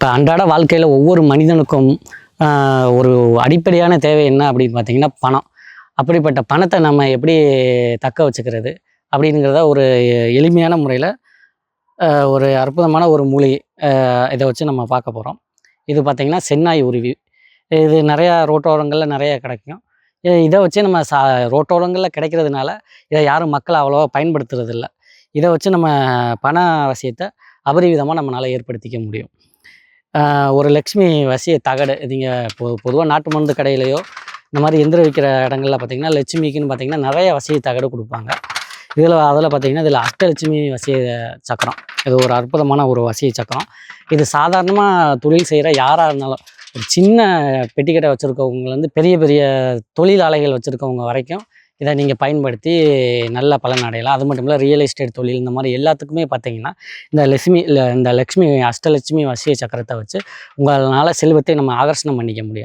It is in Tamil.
இப்போ அன்றாட வாழ்க்கையில் ஒவ்வொரு மனிதனுக்கும் ஒரு அடிப்படையான தேவை என்ன அப்படின்னு பார்த்தீங்கன்னா பணம். அப்படிப்பட்ட பணத்தை நம்ம எப்படி தக்க வச்சுக்கிறது அப்படிங்கிறத ஒரு எளிமையான முறையில் ஒரு அற்புதமான ஒரு மூலிகை இதை வச்சு நம்ம பார்க்க போகிறோம். இது பார்த்திங்கன்னா சென்னாய் உருவி. இது நிறையா ரோட்டோரங்களில் நிறைய கிடைக்கும். இதை வச்சு நம்ம ரோட்டோரங்களில் கிடைக்கிறதுனால இதை யாரும் மக்கள் அவ்வளோவா பயன்படுத்துறதில்ல. இதை வச்சு நம்ம பண அவசியத்தை அபரிவிதமாக நம்மளால் ஏற்படுத்திக்க முடியும். ஒரு லக்ஷ்மி வசிய தகடு நீங்கள் பொதுவாக நாட்டு மருந்து கடையிலையோ இந்த மாதிரி எந்திரம் விற்கிற இடங்கள்ல பார்த்திங்கன்னா லட்சுமிக்குன்னு பார்த்திங்கன்னா நிறைய வசிய தகடு கொடுப்பாங்க. அதில் பார்த்திங்கன்னா இதில் அஷ்டலட்சுமி வசிய சக்கரம். இது ஒரு அற்புதமான ஒரு வசிய சக்கரம். இது சாதாரணமாக தொழில் செய்கிற யாராக இருந்தாலும் ஒரு சின்ன பெட்டிக்கடை வச்சுருக்கவங்கலேருந்து பெரிய பெரிய தொழிலாளிகள் வச்சுருக்கவங்க வரைக்கும் இதை நீங்கள் பயன்படுத்தி நல்ல பலன் அடையலாம். அது மட்டும் இல்லை, ரியல் எஸ்டேட் தொழில் இந்த மாதிரி எல்லாத்துக்குமே பார்த்தீங்கன்னா இந்த லக்ஷ்மி அஷ்டலட்சுமி வசிய சக்கரத்தை வச்சு உங்களால் செல்வத்தை நம்ம ஆகர்ஷணம் பண்ணிக்க முடியும்.